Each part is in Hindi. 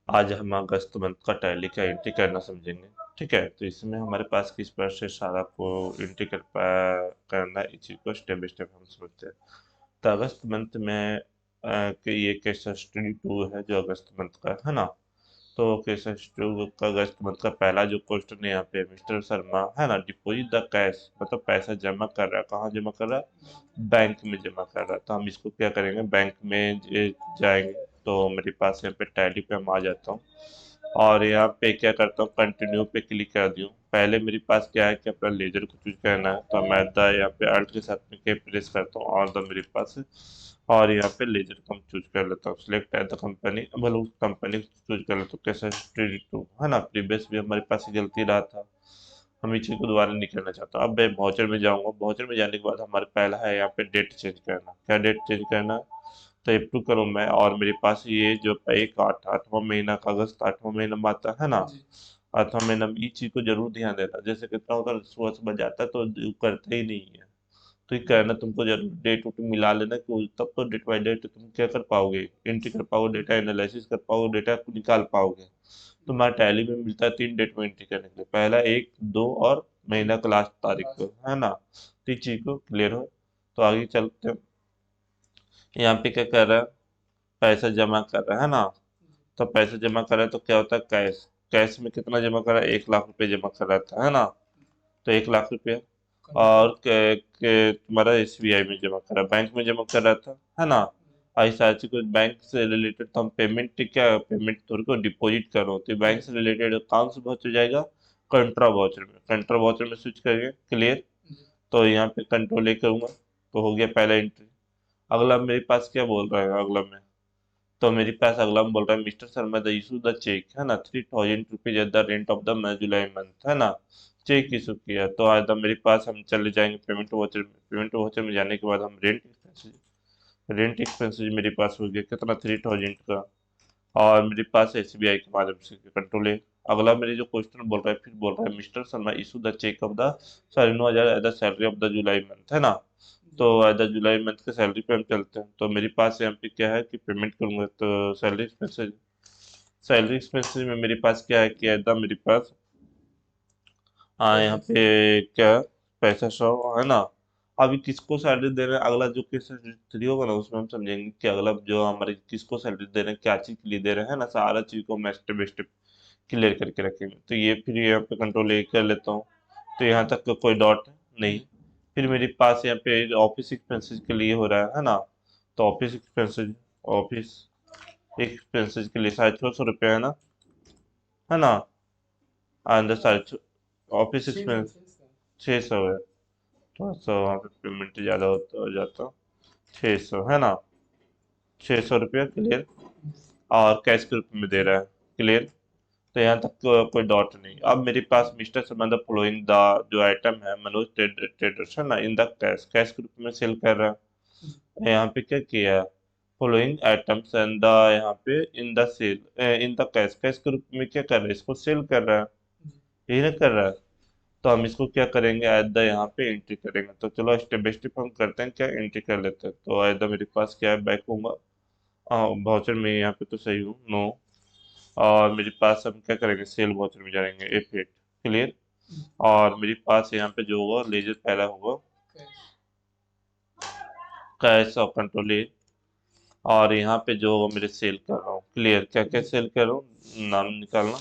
आज हम अगस्त मंथ का टैली का एंट्री करना समझेंगे। ठीक है, तो इसमें हमारे पास किस प्रकार से सारा को एंट्री करना है, इस चीज़ को स्टेप बाय स्टेप हम समझते हैं। तो अगस्त मंथ में कि ये केस स्टडी टू है जो अगस्त मंथ का है ना। तो केस स्टडी का अगस्त मंथ का पहला जो क्वेश्चन है यहाँ पे, मिस्टर शर्मा है ना, डिपोजिट द कैश, मतलब पैसा जमा कर रहा है, कहाँ जमा कर रहा है, बैंक में जमा कर रहा है। तो हम इसको क्या करेंगे, बैंक में जाएंगे। तो मेरे पास यहाँ पे टैली पे हम आ जाता हूँ और यहाँ पे क्या करता हूँ, कंटिन्यू पे क्लिक कर दूँ। पहले मेरे पास क्या है कि अपना लेजर को चूज करना है, तो मैं द यहाँ पे अल्ट के साथ में के प्रेस करता हूँ और द मेरे पास है। और यहाँ पे लेजर को हम चूज कर लेता हूँ, सिलेक्ट एट द कंपनी, मतलब उस कंपनी को चूज कर लेता हूँ। कैसे स्टडी टू है ना, प्रीवियस भी हमारे पास ये गलती रहा था, हम इस चीज को दोबारा नहीं करना चाहता। अब मैं वाउचर में जाऊंगा, वाउचर में जाने के बाद हमारे पहला है यहाँ पे डेट चेंज करना। क्या डेट चेंज करना है, तो अप्रूव करूँ मैं, और मेरे पास ये जो एक आठवां महीना का अगस्त आठवां महीना में आता है ना, आठवां महीना में इस चीज को जरूर ध्यान देना। जैसे कितना होता है, सुबह सुबह जाता है तो करते ही नहीं है। तो ये कहना तुमको जरूर डेट उट मिला लेना, कि तब तो डेट बाई डेट तुम क्या कर पाओगे, एंट्री कर पाओगे, डेटा एनालिसिस कर पाओगे, डेटा को निकाल पाओगे। तो मैं टैली में मिलता है 3 डेट में एंट्री करने के लिए, पहला 1, 2 और महीना का लास्ट तारीख को, है ना। तो इस चीज को क्लियर हो, तो आगे चलते हैं। यहाँ पे क्या कर रहा है, पैसा जमा कर रहा है ना। तो पैसा जमा कर रहा है तो क्या होता है, कैश, कैश में कितना जमा कर रहा है, 1 लाख रुपए जमा कर रहा था, है ना। तो 1 लाख रुपया, और तुम्हारा एसबीआई में जमा कर रहा है, बैंक में जमा कर रहा था, है ना। ऐसा ऐसे कुछ बैंक से रिलेटेड, तो हम पेमेंट क्या, पेमेंट थोड़ी को डिपॉजिट कर रहा हूँ, तो बैंक से रिलेटेड कौन से वाउचर जाएगा, कंट्रा वाउचर में, कंट्रा वाउचर में स्विच करेंगे, क्लियर। तो यहाँ पे कंट्रोल ए करूंगा, तो हो गया पहला एंट्री। अगला मेरे पास क्या बोल रहा है, अगला में, तो मेरे पास अगला में बोल रहा है, mister Sharma the issue the cheque, है ना, 3000 rupees at the rent of the July month, है ना। चेक इशू किया, तो आज मेरे पास हम चले जाएंगे पेमेंट वोचर में। पेमेंट वोचर में जाने के बाद हम रेंट एक्सपेंसेस मेरे पास हो गया कितना, 3000 का। और मेरे पास एसबीआई के माध्यम से कंट्रोल है। अगला मेरे जो क्वेश्चन बोल रहा है, फिर बोल रहा है, mister Sharma issue the cheque of the 9,500 at the salary of the July month, है ना। तो एट द जुलाई मंथ के सैलरी पे हम चलते हैं। तो मेरे पास यहाँ पे क्या है कि पेमेंट करूंगा, तो सैलरी एक्सपेंसेस में मेरे पास क्या है कि एट द मेरे पास यहाँ पे क्या, पैसा सौ, है ना। अभी किसको सैलरी दे रहे हैं, अगला जो केस थ्री होगा ना, उसमें हम समझेंगे कि अगला जो हमारे किसको सैलरी दे रहे हैं, क्या चीज के लिए दे रहे हैं ना, सारा चीज को मैं स्टेप बाय स्टेप क्लियर करके रखेंगे। तो ये फिर यहाँ पे कंट्रोल ए कर लेता हूँ, तो यहाँ तक का कोई डॉट नहीं। फिर मेरे पास यहाँ पे ऑफिस एक्सपेंसेस के लिए हो रहा है ना। तो ऑफिस एक्सपेंसेस के लिए 650 रुपये है ना, है ना। अंदर साढ़े ऑफिस एक्सपेंस 600 है, थोड़ा सा वहाँ पे पेमेंट ज़्यादा होता हो जाता, 600 है ना, 600 रुपया, क्लियर। और कैश के रूप में दे रहा है, क्लियर। तो यहाँ तक कोई डॉट नहीं। अब मेरे पास मिस्टर संबंध फॉलोइंग द जो आइटम है, मनोज ट्रेडर्स है ना, इन द कैश, कैश के रूप में सेल कर रहा है। यहाँ पे क्या किया है, फॉलोइंग आइटम्स एंड द, यहाँ पे in the sale, in the cash, cash के रूप में क्या कर रहा है, इसको सेल कर रहा है, यही ना कर रहा है। तो हम इसको क्या करेंगे, एट द यहाँ पे एंट्री करेंगे। तो चलो स्टेप बाय स्टेप हम करते हैं, क्या एंट्री कर लेते हैं। तो एट द मेरे पास क्या है, बैक होऊंगा, वाउचर में यहाँ पे तो सही हूँ, नो। और मेरे पास हम क्या करेंगे, सेल वाउचर में जाएंगे, F8, क्लियर। और मेरे पास यहाँ पे जो होगा, लेजर पहला होगा, कैश और कंट्रोल ए। और यहाँ पे जो होगा मेरे सेल कर रहा हूँ, क्लियर। क्या क्या सेल कर रहा हूँ, नाम निकालना।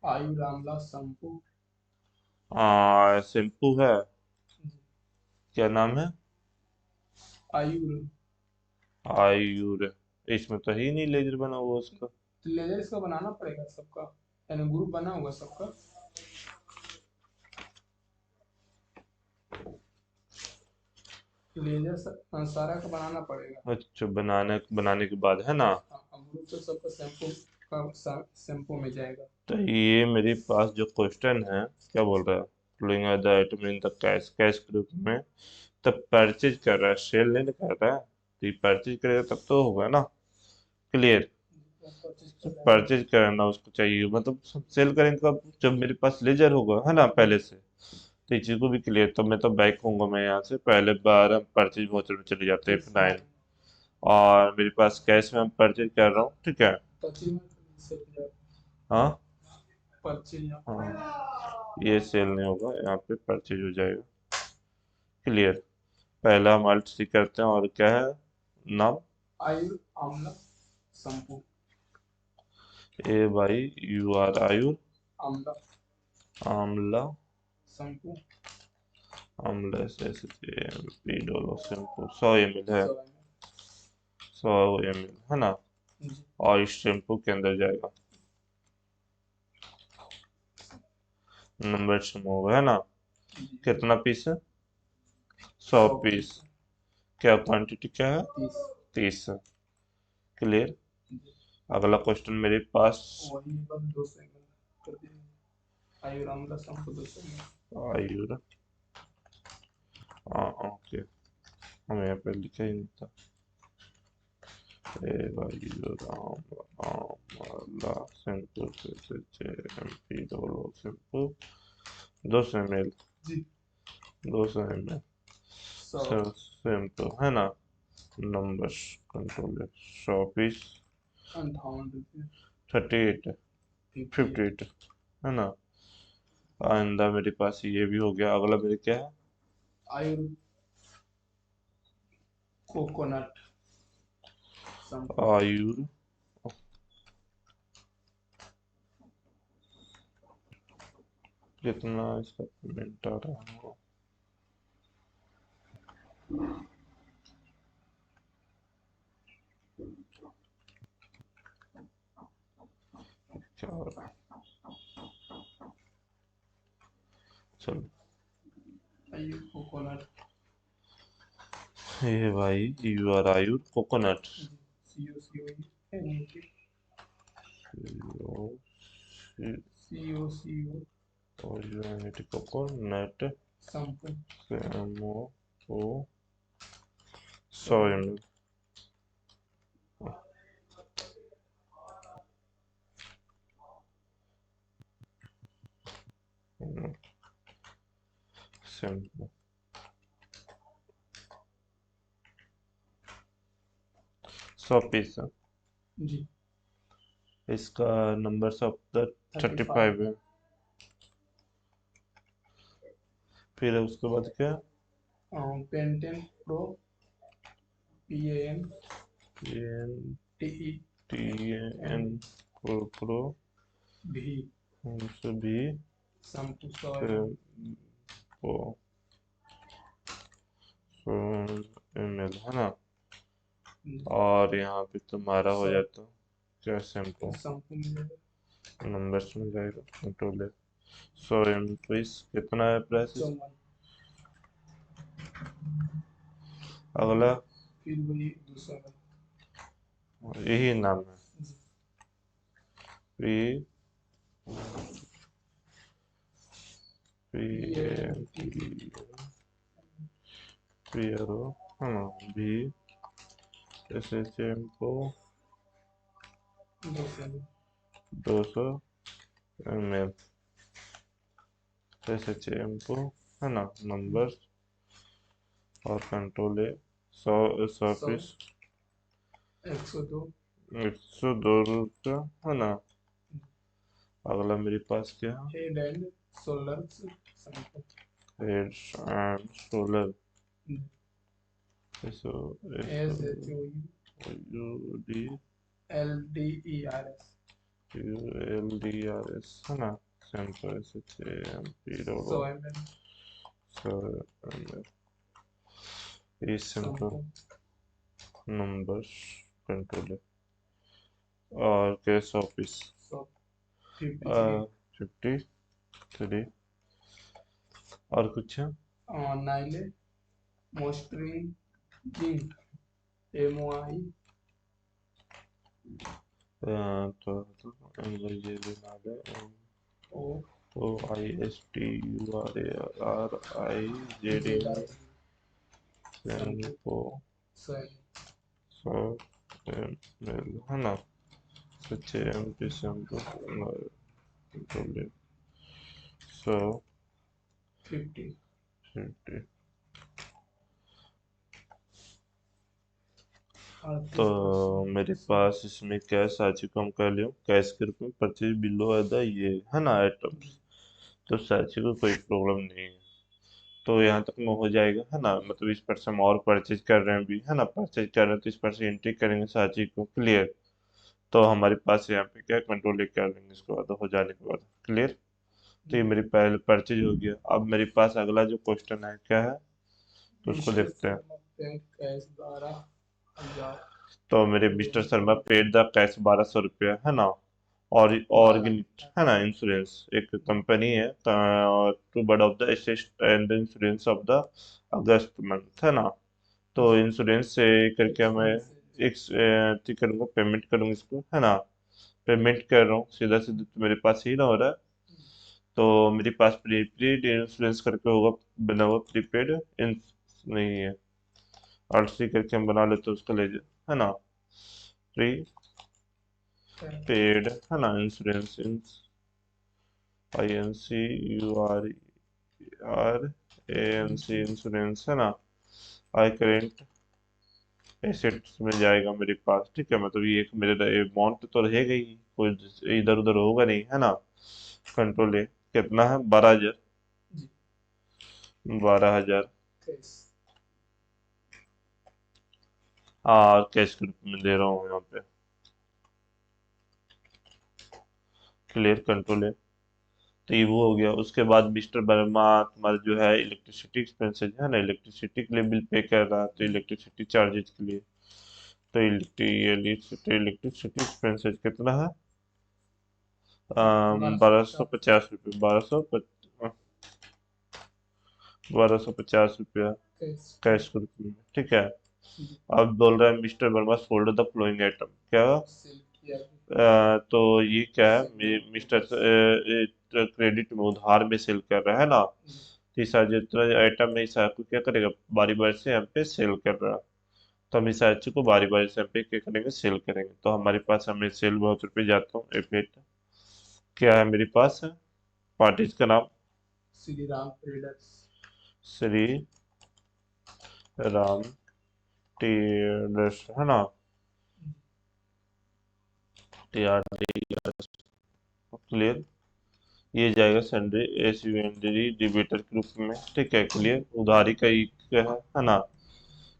आयु रामला शैम्पू। शैम्पू है, क्या नाम है, आयु। आयुर, इसमें तो ही नहीं लेजर बना हुआ उसका। तो लेजर इसका बनाना पड़ेगा सबका, यानी ग्रुप बना हुआ सबका। लेजर सारा का बनाना पड़ेगा। अच्छा, बनाने बनाने के बाद है ना। हाँ, ग्रुप तो सबका शैम्पू का शैम्पू में जाएगा। तो ये मेरे पास जो क्वेश्चन है, क्या बोल रहा है, flowing the item in the cash, cash के रूप में, तब परचेज कर रहा है, सेल नहीं कर रहा है। तो ये परचेज करेगा तब तो होगा ना, क्लियर। परचेज कर रहा है। परचेज करना उसको चाहिए, मतलब सेल करेंगे कब, जब मेरे पास लेजर होगा, है ना, पहले से। तो इस चीज को भी क्लियर, तो मैं तो बैक होऊंगा, मैं यहाँ से पहले बार हम परचेज वाउचर में चले जाते हैं, F9। और मेरे पास कैश में परचेज कर रहा हूँ, ठीक है। परचेज से हाँ परचेज हाँ, ये सेल नहीं होगा, यहाँ पे परचेज हो जाएगा। क्लियर। पहला हम अल्ट सी करते हैं, और क्या है नाम? Ayur amla shampoo A Y U R Ayur amla amla shampoo amla से पी डोलो शैम्पू 100 ml है। 100 ml है ना। जी और इस शैम्पू के अंदर जाएगा नंबर समूह, है ना। जी कितना पीस है? 100 पीस। क्या क्वांटिटी क्या है? 30 30। क्लियर। जी अगला क्वेश्चन मेरे पास। वही बस 200 ml कर दीजिए आयुर आमला शैम्पू 200 ml आयुर, हाँ ओके, हमें यहाँ पे लिखा ही नहीं था। A Ayur amla shampoo MP डोलो शैम्पू 200 ml। जी 200 ml 100 शैम्पू, है ना। नंबर कंट्रोल 100 पीस 58 रुपये 38 58 58, है ना। आइंदा मेरे पास ये भी हो गया। अगला मेरे क्या है? आयुर कोकोनट शैम्पू आयुर कितना इसका पेमेंट आ रहा है? क्या हो रहा है? चलो, आयुर coconut A Y U R Ayur coconut COCONUT coconut shampoo shampoo 100 100 ml shampoo 100 piece है। जी इसका नंबर सब 35 35 है। फिर उसके बाद क्या? Pantene pro PAN N TE T N pro भी भी शैम्पू 100 ml शैम्पू 100 ml, है ना। और यहाँ पे तुम्हारा हो 100 जाता क्या? शैम्पू शैम्पू मिलेगा नंबर में जाएगा कंट्रोल है। 100 ml पीस कितना है प्राइस इसका? 54 अगला फिर वही 200 ml यही नाम है। जी P P N PAN T पीरो, हाँ भी ऐसे शैम्पू 200 ml 200 ml ऐसे शैम्पू, है ना। नंबर और कंट्रोल है। 100 100 पीस 102 102 रुपया, है ना। अगला मेरे पास क्या है? Head and shoulders shampoo head and shoulder S SHOULDERS U D U L D R S, है ना। Shampoo S H M P 100 ml 100 ml ये शैम्पू शैम्पू नंबर कंट्रोल है। और कैश ऑफिस 153 53। और कुछ है? नाइले मॉइस्चराइजिंग MOI ये भी नाम है। O O I S T U R A R I J D ZI shampoo shampoo 100 ml 100 ml, है ना। सच्चे एम पी शैम्पू कंट्रोल 50 150। तो 38%। मेरे पास इसमें कैश साची को हम कर लियो कैश के रूप में परचेज बिलो अदा ये है ना आइटम्स। तो साची को कोई प्रॉब्लम नहीं है। तो यहाँ तक में हो जाएगा है ना, मतलब इस पर से हम और परचेज कर रहे हैं भी है ना, परचेज कर रहे हैं तो इस पर से एंट्री करेंगे साची को। क्लियर। तो हमारे पास यहाँ पे क्या कंट्रोल लेके आ लेंगे इसके बाद हो जाने के बाद। क्लियर। तो ये जी। मेरी पहले परचेज हो गया। अब मेरे पास अगला जो क्वेश्चन है क्या है, तो उसको मिस्टर देखते हैं। शर्मा बैंक कैश 12,000 तो मेरे mister Sharma paid the cash 1200 रुपया है ना। और बारह ऑर्गेनिक है ना इंश्योरेंस एक कंपनी है to bud of the asset and insurance of the August month है ना। तो इंश्योरेंस से करके मैं एक्सपेंसेस। एक करूँगा पेमेंट करूँगा इसको है ना। पेमेंट कर रहा हूँ सीधा सीधा तो मेरे पास ही ना हो रहा है। तो मेरे पास प्रीपेड इंश्योरेंस करके होगा बना हुआ प्रीपेड नहीं है। आरसी करके हम बना लेते हैं उसका ले है ना। प्री पेड है ना इंश्योरेंस INC URANC इंश्योरेंस है ना। आई करेंट एसेट्स में जाएगा मेरे पास। ठीक है, मतलब ये एक मेरे अमाउंट तो रहेगा ही, कोई इधर उधर होगा नहीं है ना। कंट्रोल ए कितना है 12,000। जी। 12,000 कैश। और कैश के रूप में दे रहा हूँ यहाँ पे। क्लियर। कंट्रोल है। तो ये वो हो गया। उसके बाद मिस्टर वर्मा तुम्हारा जो है इलेक्ट्रिसिटी एक्सपेंसेस है ना, इलेक्ट्रिसिटी के लिए बिल पे कर रहा है तो इलेक्ट्रिसिटी चार्जेस के लिए। तो इलेक्ट्रिसिटी एक्सपेंसेस कितना है, बारह सौ 1250 रुपये। 1250 रुपया कैश। कैश के रूप में। ठीक है। जी। अब बोल रहा है mister Verma fold the flowing item क्या। सेल किया तो ये क्या है, गया। मिस्टर क्रेडिट में उधार में सेल कर रहा है ना। जी। तीसरा जितना आइटम है इस को क्या करेगा, बारी बारी से यहाँ पे सेल कर रहा है। तो हम इस अच्छे को बारी बारी से यहाँ पे क्या करेंगे, सेल करेंगे। तो हमारे पास हमें सेल बहुत रुपये जाता हूँ एफेट क्या है मेरे पास है, पार्टीज का नाम श्री राम ट्रेडर्स। श्री राम ट्रेडर्स है ना। TRD। क्लियर। ये जाएगा सन्डे एसयूएनडी डिबेटर के रूप में। ठीक है। क्लियर। उधारी का ही क्या है ना।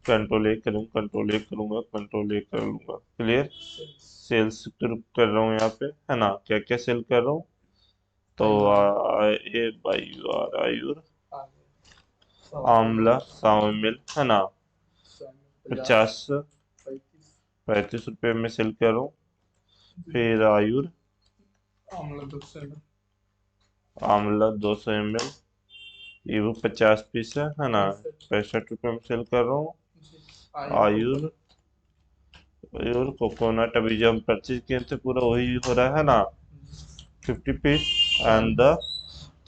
कंट्रोल ए करूँगा, कंट्रोल ए करूँगा, कंट्रोल ए कर लूंगा। क्लियर। सेल्स। सेल्स कर रहा हूँ यहाँ पे है ना, क्या क्या सेल कर रहा हूँ। तो आयुर्वेद। ए बाई आयुर आगे। 100 ml। आंवला 100 ml है ना। 100 ml 50। 50 35। 35 रुपये में सेल कर रहा हूँ। जी। फिर आयुर आंवला 200 ml। आंवला 200 ml ये वो 50 पीस है ना। 65। 65 रुपये में सेल कर रहा हूँ। जी। आयुर आयुर कोकोनट। आयुर कोकोनट अभी जो हम परचेज किए थे पूरा वही हो रहा है ना। जी। 50 पीस एंड द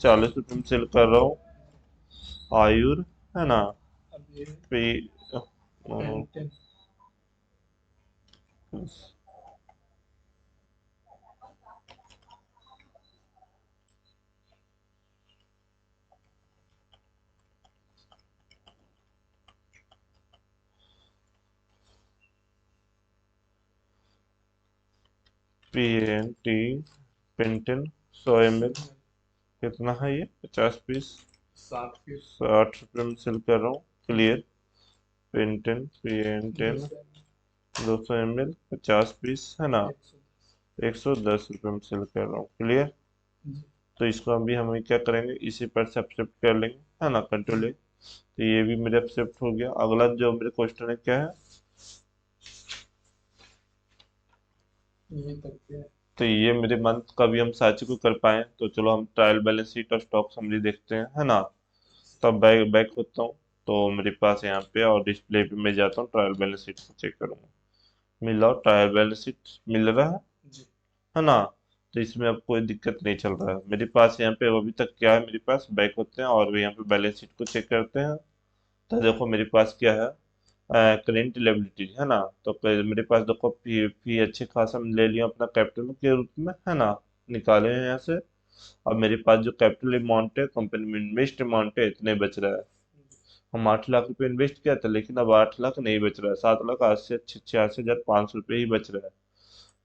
40। 40 रुपये में सेल कर रहा हूँ। आयुर है ना। अब ये पे pentane. PNT pentene 100 ml 100 ml। कितना है ये 50 पीस 60 पीस। 60 रुपये में सेल कर रहा हूँ। जी। Clear. Pantene PN10 200 ml। 200 ml 50 piece है ना। 110। 110 रुपये में सेल कर रहा हूँ। क्लियर। जी। तो इसको अभी हम क्या करेंगे, इसी पर से एक्सेप्ट कर लेंगे है ना, कंट्रोल ए। तो ये भी मेरे एक्सेप्ट हो गया। अगला जो मेरे क्वेश्चन है क्या है, यही तक के। तो ये मेरे मंथ का भी हम साची को कर पाए तो चलो हम ट्रायल बैलेंस शीट और स्टॉक समरी देखते हैं है ना। तब बैक बैक होता हूँ। तो मेरे पास यहाँ पे और डिस्प्ले पे मैं जाता हूँ, ट्रायल बैलेंस शीट को चेक करूंगा। मिला ट्रायल बैलेंस शीट मिल रहा जी। है ना। तो इसमें अब कोई दिक्कत नहीं चल रहा है मेरे पास। यहाँ पे अभी तक क्या है, मेरे पास बैक होते हैं और यहाँ पे बैलेंस शीट को चेक करते हैं। तो देखो मेरे पास क्या है, करेंट लिएबिलिटीज है ना। तो मेरे पास देखो फी अच्छे खासा ले लिया अपना कैपिटल के रूप में है ना, निकाले हैं यहाँ से। अब मेरे पास जो कैपिटल अमाउंट है कंपनी में इन्वेस्ट अमाउंट है इतने बच रहा है। हम 8 लाख रुपए इन्वेस्ट किया था, लेकिन अब 8 लाख नहीं बच रहा है, 7,80,86,400 रुपये ही बच रहा है।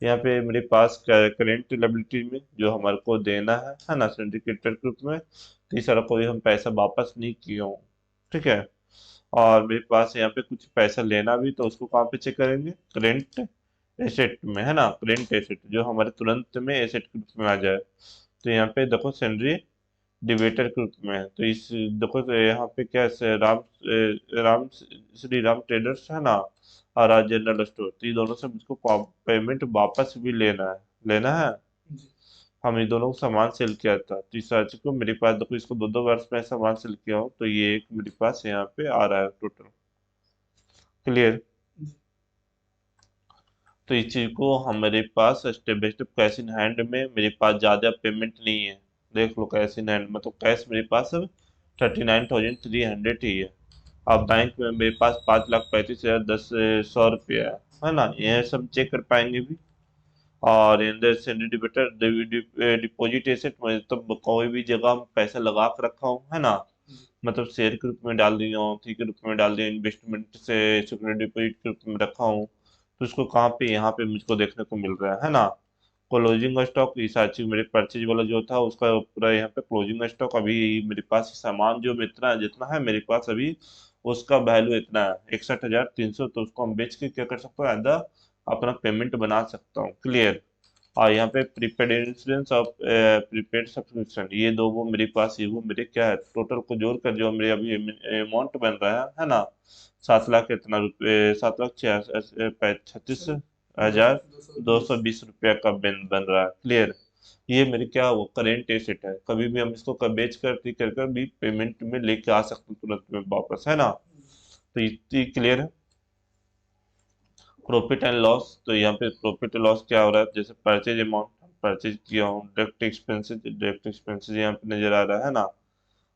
यहाँ पे मेरे पास करेंट लायबिलिटी में जो हमारे को देना है ना, सिंडिकेटेड ग्रुप में, तो इस सारा कोई हम पैसा वापस नहीं किए हूँ। ठीक है। और मेरे पास यहाँ पे कुछ पैसा लेना भी, तो उसको कहाँ पे चेक करेंगे? करेंट एसेट में, है ना, करेंट एसेट जो हमारे तुरंत में एसेट ग्रुप में आ जाए। तो यहाँ पे देखो सैलरी डिबेटर ग्रुप में है, तो इस देखो तो यहाँ पे क्या है, राम श्री राम ट्रेडर्स है ना, और आज जनरल स्टोर, तो ये दोनों से मुझको पेमेंट वापस भी लेना है। जी। हम ये दोनों को सामान सेल किया था, तो इस आज को मेरे पास देखो, इसको 2-2 वर्ष में सामान सेल किया हूँ, तो ये एक मेरे पास यहाँ पे आ रहा है टोटल। क्लियर? जी। तो इस चीज को हमारे पास step by step cash in hand में मेरे पास ज्यादा पेमेंट नहीं है। देख लो कैश इन हैंड, मतलब कैश मेरे पास अब 39,300 ही है। अब बैंक में मेरे पास 5,35,10 100 रुपया है ना, यह सब चेक कर पाएंगे भी। और अंदर से डिपॉजिट एसेट, मतलब कोई भी जगह हम पैसा लगा के रखा हूँ, है ना, जी। मतलब शेयर के रूप में डाल दिया हूँ, थी के रूप में डाल दिया, इन्वेस्टमेंट से सिक्योरिटी डिपॉजिट के रूप में रखा हूँ, तो उसको कहाँ पे, यहाँ पे मुझको देखने को मिल रहा है ना। क्लोजिंग स्टॉक इस चीज मेरे परचेज वाला जो था उसका पूरा यहाँ पे क्लोजिंग स्टॉक, अभी मेरे पास सामान जो इतना जितना है मेरे पास अभी, उसका वैल्यू इतना है 61,300, तो उसको हम बेच के क्या कर सकते हैं, आधा अपना पेमेंट बना सकता हूँ। क्लियर? और यहाँ पे प्रीपेड इंश्योरेंस और प्रीपेड सब्सक्रिप्शन, ये दो वो मेरे पास, ये वो मेरे क्या है, टोटल को जोड़कर जो मेरे अभी अमाउंट बन रहा है ना, 7 लाख इतना रुपये, 7,36,36 सर, दो हजार दो सौ दो बीस सौ बीस रुपया का बन रहा है। क्लियर? ये मेरे क्या वो करेंट एसेट है, कभी भी हम इसको बेच कर भी पेमेंट में लेके आ सकते हैं तुरंत में वापस, है ना। तो ये क्लियर है। प्रॉफिट एंड लॉस, तो यहाँ पे प्रॉफिट एंड लॉस क्या हो रहा है, जैसे परचेज अमाउंट परचेज किया हूँ, डायरेक्ट एक्सपेंसेस यहाँ पे नजर आ रहा है ना।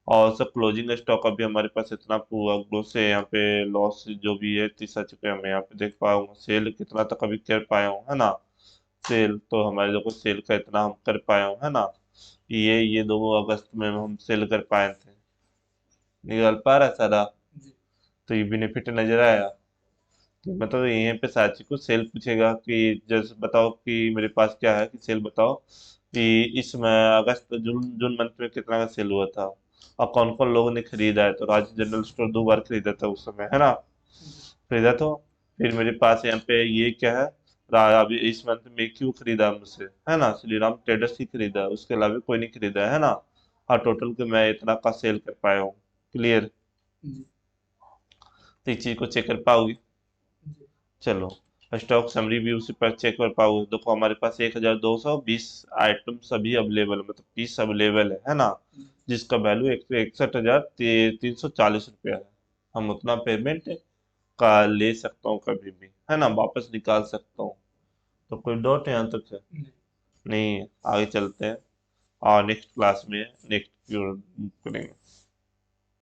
और सब क्लोजिंग स्टॉक अभी हमारे पास इतना हुआ ग्रोथ से, यहाँ पे लॉस जो भी है 30 रुपये मैं यहाँ पे देख पाया हूँ, सेल कितना तक अभी कर पाया हूँ, है ना। सेल तो हमारे देखो सेल का इतना हम कर पाया हूँ, है ना। ये 2 अगस्त में हम सेल कर पाए थे, निकल पा रहा है सारा। जी। तो ये बेनिफिट नजर आया। तो मतलब यहीं पे साची को सेल पूछेगा कि जैसे बताओ कि मेरे पास क्या है, कि सेल बताओ कि इसमें अगस्त जून जून मंथ में कितना का सेल हुआ था, और कौन कौन लोगों ने खरीदा है। तो राज जनरल स्टोर 2 बार खरीदा था उस समय, है ना, जी। खरीदा। तो फिर मेरे पास यहाँ पे ये क्या है, अभी इस मंथ में क्यों खरीदा मुझसे, है ना, श्री राम ट्रेडर्स ही खरीदा है, उसके अलावा कोई नहीं खरीदा है ना। हाँ, टोटल के मैं इतना का सेल कर पाया हूँ। क्लियर? जी। तो इस चीज को चेक कर पाओगे। जी। चलो, स्टॉक समरी भी उसी पर चेक कर पाओगे। देखो हमारे पास 1,220 आइटम सभी अवेलेबल है, मतलब पीस अवेलेबल है ना, जी। जिसका वैल्यू 161,340 रुपया है। हम उतना पेमेंट का ले सकता हूँ कभी भी, है ना, वापस निकाल सकता हूँ। तो कोई डाउट यहाँ तक है? नहीं। नहीं है। आगे चलते हैं और नेक्स्ट क्लास में नेक्स्ट करेंगे।